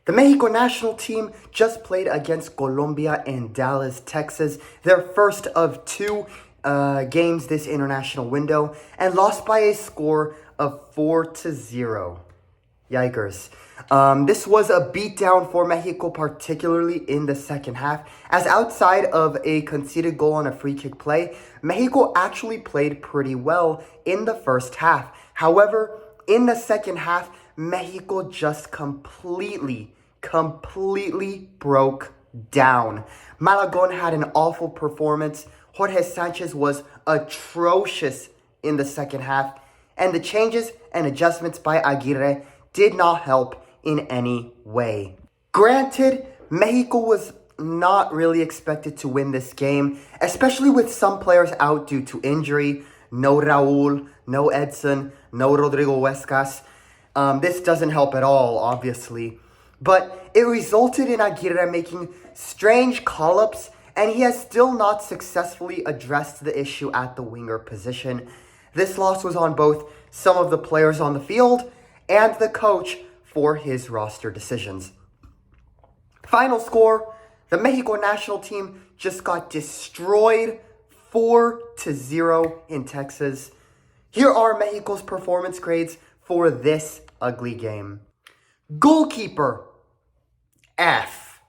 The Mexico National Team just played against Colombia in Dallas, Texas, their first of two games this international window, and lost by a score of 4-0. Yikers. This was a beatdown for Mexico, particularly in the second half, as outside of a conceded goal on a free kick play, Mexico actually played pretty well in the first half. However, in the second half, Mexico just completely broke down. Malagon had an awful performance. Jorge Sanchez was atrocious in the second half, and the changes and adjustments by Aguirre did not help in any way. Granted, Mexico was not really expected to win this game, especially with some players out due to injury. No Raul, no Edson, no Rodrigo Huescas. This doesn't help at all, obviously. But it resulted in Aguirre making strange call-ups, and he has still not successfully addressed the issue at the winger position. This loss was on both some of the players on the field and the coach for his roster decisions. Final score, the Mexico National Team just got destroyed 4-0 in Texas. Here are Mexico's performance grades for this ugly game. Goalkeeper, F.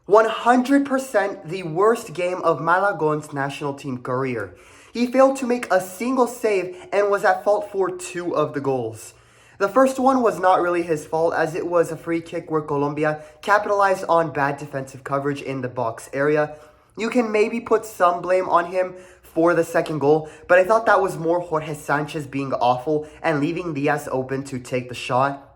100% the worst game of Malagon's national team career. He failed to make a single save and was at fault for 2 of the goals. The first one was not really his fault, as it was a free kick where Colombia capitalized on bad defensive coverage in the box area. You can maybe put some blame on him for the second goal, but I thought that was more Jorge Sanchez being awful and leaving Diaz open to take the shot.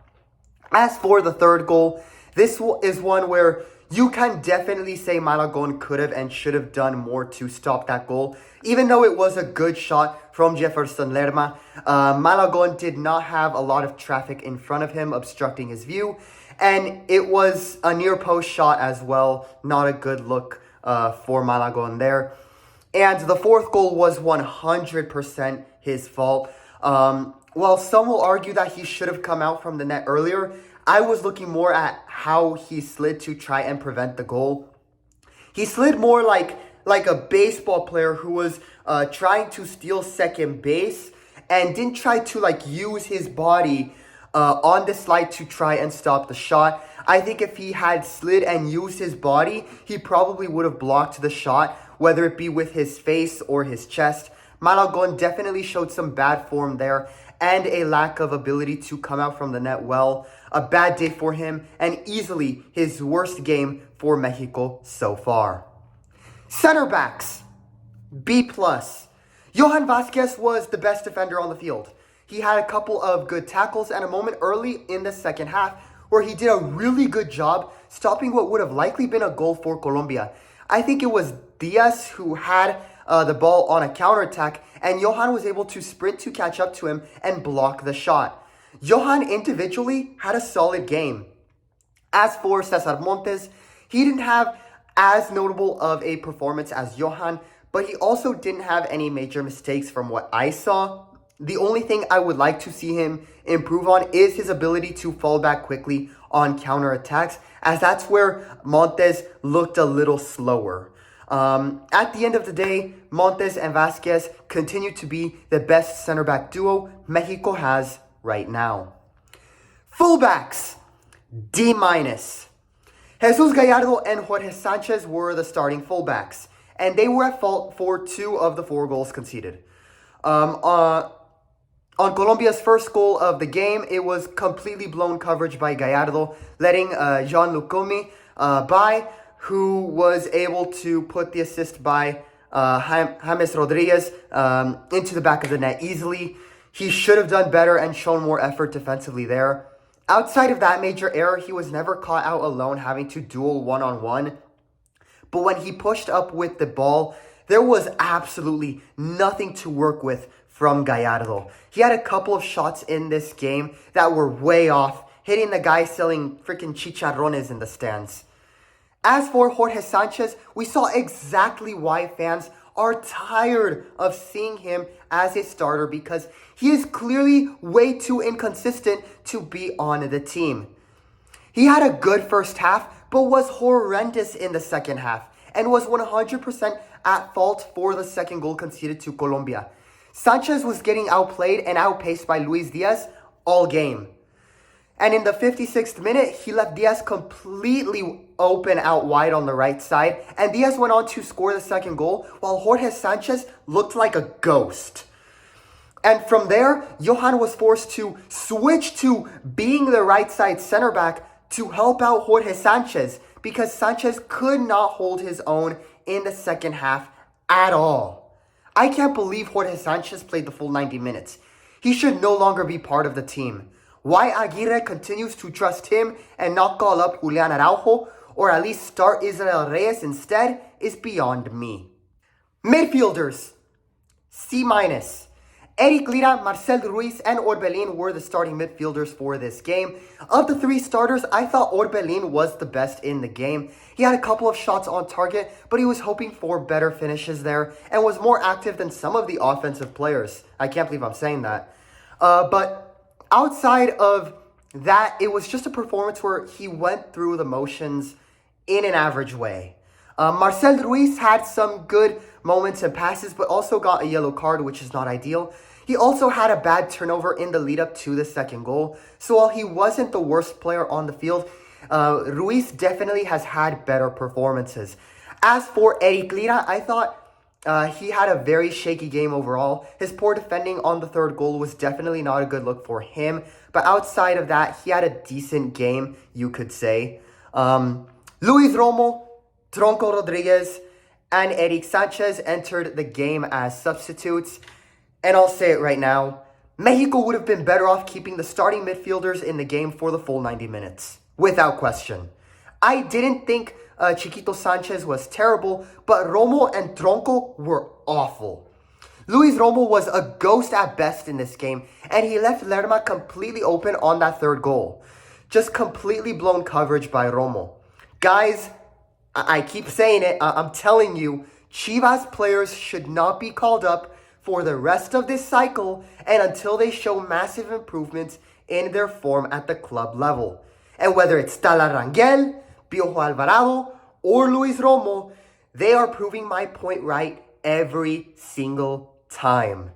As for the third goal, this is one where you can definitely say Malagon could have and should have done more to stop that goal. Even though it was a good shot from Jefferson Lerma, Malagon did not have a lot of traffic in front of him obstructing his view. And it was a near post shot as well. Not a good look for Malagon there. And the fourth goal was 100% his fault. While some will argue that he should have come out from the net earlier, I was looking more at how he slid to try and prevent the goal. He slid more like a baseball player who was trying to steal second base and didn't try to use his body on the slide to try and stop the shot. I think if he had slid and used his body, he probably would have blocked the shot, whether it be with his face or his chest. Malagon definitely showed some bad form there and a lack of ability to come out from the net well. A bad day for him and easily his worst game for Mexico so far. Center backs, B+. Johan Vazquez was the best defender on the field. He had a couple of good tackles and a moment early in the second half where he did a really good job stopping what would have likely been a goal for Colombia. I think it was Diaz who had the ball on a counterattack, and Johan was able to sprint to catch up to him and block the shot. Johan individually had a solid game. As for Cesar Montes, he didn't have as notable of a performance as Johan, but he also didn't have any major mistakes from what I saw. The only thing I would like to see him improve on is his ability to fall back quickly on counterattacks, as that's where Montes looked a little slower. At the end of the day, Montes and Vazquez continue to be the best center back duo Mexico has right now. Fullbacks, D-. Jesus Gallardo and Jorge Sanchez were the starting fullbacks, and they were at fault for 2 of the 4 goals conceded. On Colombia's first goal of the game, it was completely blown coverage by Gallardo, letting Jean Lucomi by, who was able to put the assist by James Rodriguez into the back of the net easily. He should have done better and shown more effort defensively there. Outside of that major error, he was never caught out alone having to duel one-on-one. But when he pushed up with the ball, there was absolutely nothing to work with from Gallardo. He had a couple of shots in this game that were way off, hitting the guy selling freaking chicharrones in the stands. As for Jorge Sanchez, we saw exactly why fans are tired of seeing him as a starter, because he is clearly way too inconsistent to be on the team. He had a good first half, but was horrendous in the second half, and was 100% at fault for the second goal conceded to Colombia. Sanchez was getting outplayed and outpaced by Luis Diaz all game. And in the 56th minute, he left Diaz completely open out wide on the right side, and Diaz went on to score the second goal, while Jorge Sanchez looked like a ghost. And from there, Johan was forced to switch to being the right side center back to help out Jorge Sanchez, because Sanchez could not hold his own in the second half at all. I can't believe Jorge Sanchez played the full 90 minutes. He should no longer be part of the team. Why Aguirre continues to trust him and not call up Julian Araujo, or at least start Israel Reyes instead, is beyond me. Midfielders, C-. Eric Lira, Marcel Ruiz, and Orbelin were the starting midfielders for this game. Of the three starters, I thought Orbelin was the best in the game. He had a couple of shots on target, but he was hoping for better finishes there and was more active than some of the offensive players. I can't believe I'm saying that. But outside of that, it was just a performance where he went through the motions in an average way. Marcel Ruiz had some good moments and passes, but also got a yellow card, which is not ideal. He also had a bad turnover in the lead up to the second goal. So while he wasn't the worst player on the field, Ruiz definitely has had better performances. As for Eric Lira, I thought he had a very shaky game overall. His poor defending on the third goal was definitely not a good look for him. But outside of that, he had a decent game, you could say. Luis Romo, Tronco Rodriguez, and Eric Sanchez entered the game as substitutes. And I'll say it right now, Mexico would have been better off keeping the starting midfielders in the game for the full 90 minutes. Without question. I didn't think Chiquito Sanchez was terrible, but Romo and Tronco were awful. Luis Romo was a ghost at best in this game, and he left Lerma completely open on that third goal. Just completely blown coverage by Romo. Guys, I keep saying it, I'm telling you, Chivas players should not be called up for the rest of this cycle and until they show massive improvements in their form at the club level. And whether it's Tala Rangel, Piojo Alvarado, or Luis Romo, they are proving my point right every single time.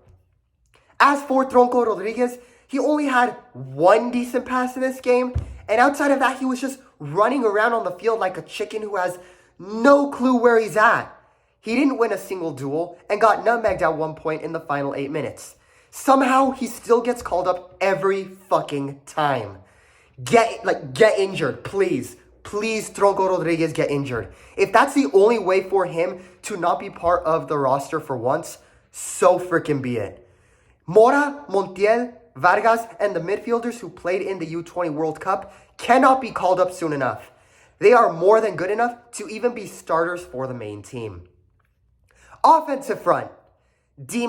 As for Tronco Rodriguez, he only had one decent pass in this game, and outside of that, he was just running around on the field like a chicken who has no clue where he's at. He didn't win a single duel and got nutmegged at one point in the final 8 minutes. Somehow, he still gets called up every fucking time. Get injured, please. Please, Tronco Rodriguez, get injured. If that's the only way for him to not be part of the roster for once, so freaking be it. Mora, Montiel, Vargas, and the midfielders who played in the U20 World Cup cannot be called up soon enough. They are more than good enough to even be starters for the main team. Offensive front, D-.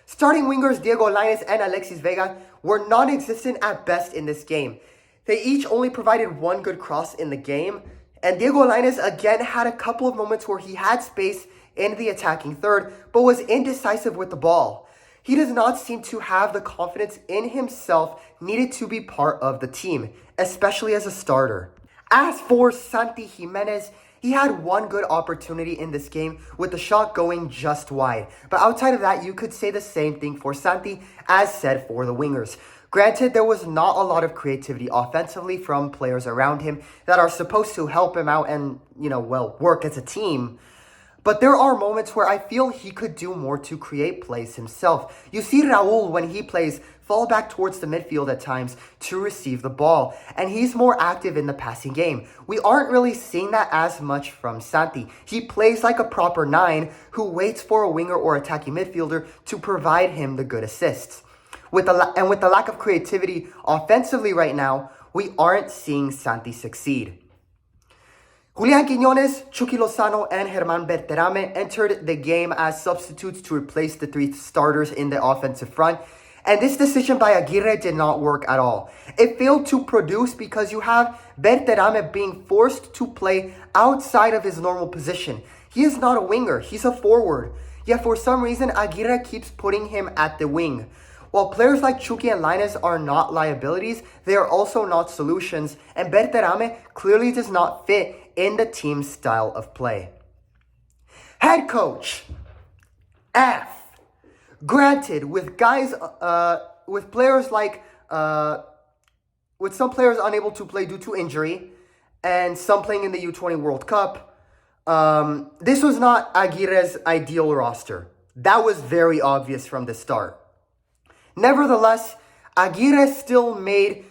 Starting wingers Diego Lainez and Alexis Vega were non-existent at best in this game. They each only provided one good cross in the game, and Diego Lainez again had a couple of moments where he had space in the attacking third, but was indecisive with the ball. He does not seem to have the confidence in himself needed to be part of the team, especially as a starter. As for Santi Jimenez, he had one good opportunity in this game with the shot going just wide. But outside of that, you could say the same thing for Santi as said for the wingers. Granted, there was not a lot of creativity offensively from players around him that are supposed to help him out and, work as a team. But there are moments where I feel he could do more to create plays himself. You see Raul, when he plays, fall back towards the midfield at times to receive the ball, and he's more active in the passing game. We aren't really seeing that as much from Santi. He plays like a proper 9 who waits for a winger or attacking midfielder to provide him the good assists. With the lack of creativity offensively right now, we aren't seeing Santi succeed. Julian Quiñones, Chucky Lozano, and Germán Berterame entered the game as substitutes to replace the 3 starters in the offensive front. And this decision by Aguirre did not work at all. It failed to produce because you have Berterame being forced to play outside of his normal position. He is not a winger, he's a forward. Yet for some reason, Aguirre keeps putting him at the wing. While players like Chucky and Lainez are not liabilities, they are also not solutions, and Berterame clearly does not fit in the team's style of play. Head coach, F. Granted, with players like, with some players unable to play due to injury, and some playing in the U20 World Cup, this was not Aguirre's ideal roster. That was very obvious from the start. Nevertheless, Aguirre still made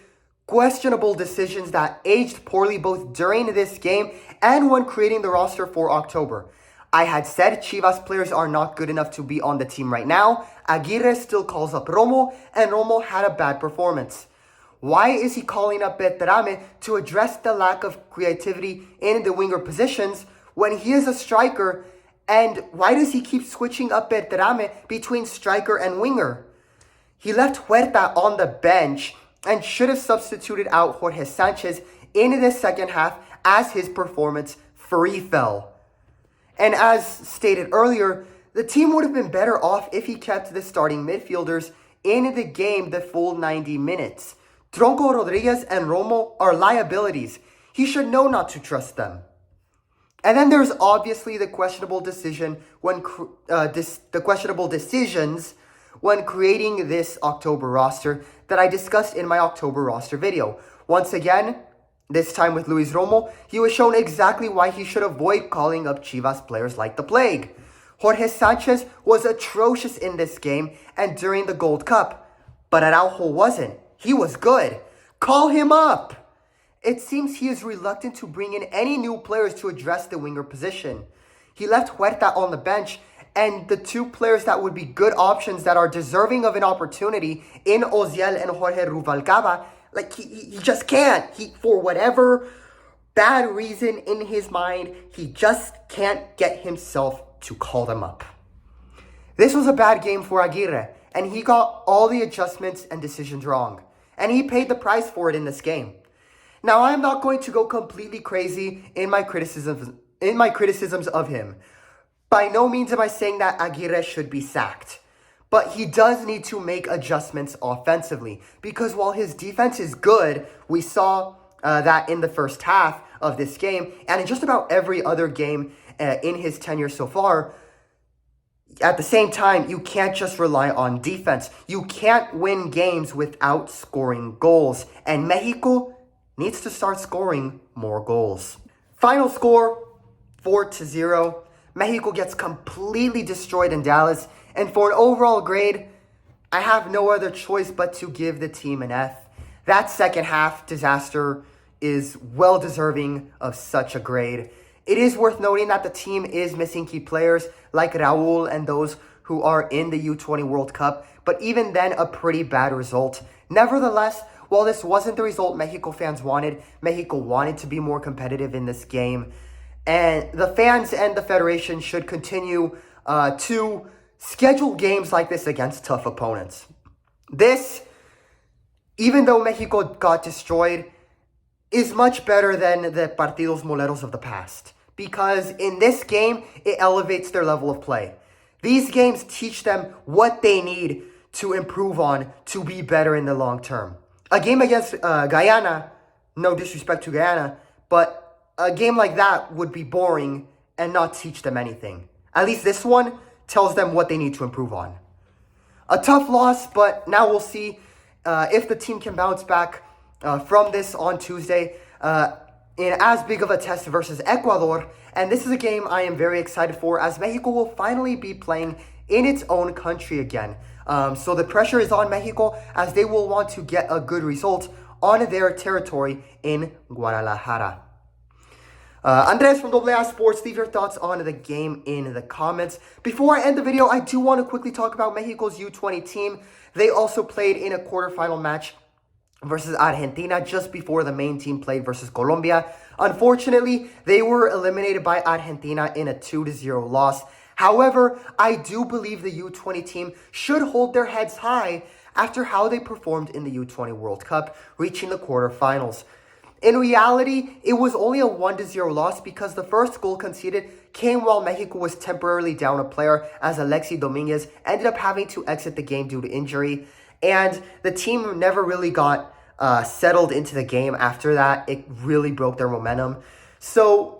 questionable decisions that aged poorly both during this game and when creating the roster for October. I had said Chivas players are not good enough to be on the team right now. Aguirre still calls up Romo, and Romo had a bad performance. Why is he calling up Berterame to address the lack of creativity in the winger positions when he is a striker? And why does he keep switching up Berterame between striker and winger? He left Huerta on the bench and should have substituted out Jorge Sanchez in the second half as his performance free fell. And as stated earlier, the team would have been better off if he kept the starting midfielders in the game the full 90 minutes. Tronco Rodriguez and Romo are liabilities. He should know not to trust them. And then there's obviously the questionable decisions when creating this October roster that I discussed in my October roster video. Once again, this time with Luis Romo, he was shown exactly why he should avoid calling up Chivas players like the plague. Jorge Sanchez was atrocious in this game and during the Gold Cup, but Araujo wasn't. He was good. Call him up. It seems he is reluctant to bring in any new players to address the winger position. He left Huerta on the bench, and the two players that would be good options that are deserving of an opportunity in Oziel and Jorge Rubalcaba, like he just can't. For whatever bad reason in his mind, he just can't get himself to call them up. This was a bad game for Aguirre, and he got all the adjustments and decisions wrong. And he paid the price for it in this game. Now, I am not going to go completely crazy in my criticisms of him. By no means am I saying that Aguirre should be sacked. But he does need to make adjustments offensively. Because while his defense is good, we saw that in the first half of this game, and in just about every other game in his tenure so far. At the same time, you can't just rely on defense. You can't win games without scoring goals. And Mexico needs to start scoring more goals. Final score, 4-0. Mexico gets completely destroyed in Dallas. And for an overall grade, I have no other choice but to give the team an F. That second half disaster is well deserving of such a grade. It is worth noting that the team is missing key players like Raul and those who are in the U20 World Cup, but even then a pretty bad result. Nevertheless, while this wasn't the result Mexico fans wanted, Mexico wanted to be more competitive in this game. And the fans and the federation should continue to schedule games like this against tough opponents. This, even though Mexico got destroyed, is much better than the partidos moleros of the past. Because in this game, it elevates their level of play. These games teach them what they need to improve on to be better in the long term. A game against Guyana, no disrespect to Guyana, but a game like that would be boring and not teach them anything. At least this one tells them what they need to improve on. A tough loss, but now we'll see if the team can bounce back from this on Tuesday in as big of a test versus Ecuador. And this is a game I am very excited for, as Mexico will finally be playing in its own country again. So the pressure is on Mexico, as they will want to get a good result on their territory in Guadalajara. Andres from AA Sports, leave your thoughts on the game in the comments. Before I end the video, I do want to quickly talk about Mexico's U20 team. They also played in a quarterfinal match versus Argentina just before the main team played versus Colombia. Unfortunately, they were eliminated by Argentina in a 2-0 loss. However, I do believe the U20 team should hold their heads high after how they performed in the U20 World Cup, reaching the quarterfinals. In reality, it was only a 1-0 loss because the first goal conceded came while Mexico was temporarily down a player, as Alexis Dominguez ended up having to exit the game due to injury. And the team never really got settled into the game after that. It really broke their momentum. So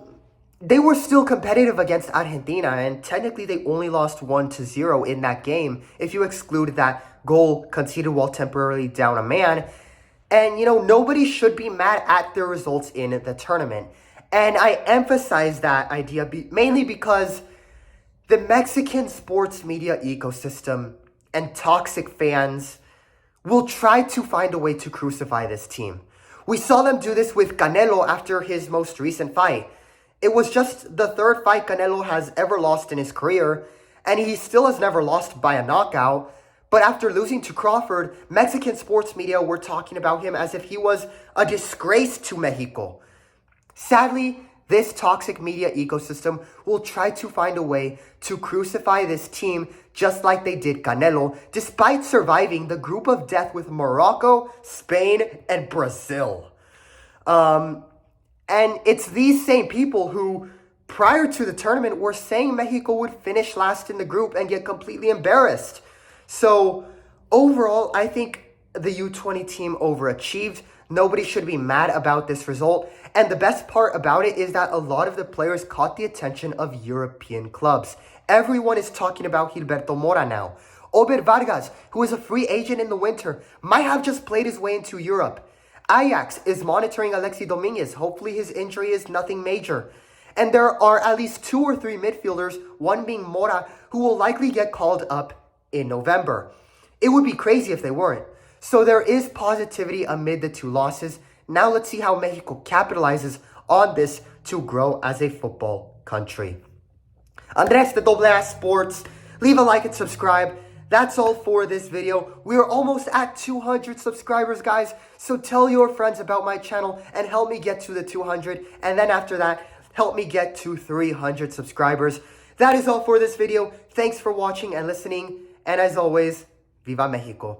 they were still competitive against Argentina, and technically they only lost 1-0 in that game if you exclude that goal conceded while temporarily down a man. And, nobody should be mad at their results in the tournament. And I emphasize that idea mainly because the Mexican sports media ecosystem and toxic fans will try to find a way to crucify this team. We saw them do this with Canelo after his most recent fight. It was just the third fight Canelo has ever lost in his career, and he still has never lost by a knockout. But after losing to Crawford, Mexican sports media were talking about him as if he was a disgrace to Mexico. Sadly, this toxic media ecosystem will try to find a way to crucify this team just like they did Canelo, despite surviving the group of death with Morocco, Spain, and Brazil. And it's these same people who, prior to the tournament, were saying Mexico would finish last in the group and get completely embarrassed. So, overall, I think the U20 team overachieved. Nobody should be mad about this result. And the best part about it is that a lot of the players caught the attention of European clubs. Everyone is talking about Gilberto Mora now. Ober Vargas, who is a free agent in the winter, might have just played his way into Europe. Ajax is monitoring Alexis Dominguez. Hopefully his injury is nothing major. And there are at least 2 or 3 midfielders, one being Mora, who will likely get called up in November. It would be crazy if they weren't. So there is positivity amid the 2 losses. Now let's see how Mexico capitalizes on this to grow as a football country. Andres de Doble A Sports. Leave a like and subscribe. That's all for this video. We are almost at 200 subscribers, guys. So tell your friends about my channel and help me get to the 200. And then after that, help me get to 300 subscribers. That is all for this video. Thanks for watching and listening. And as always, Viva Mexico.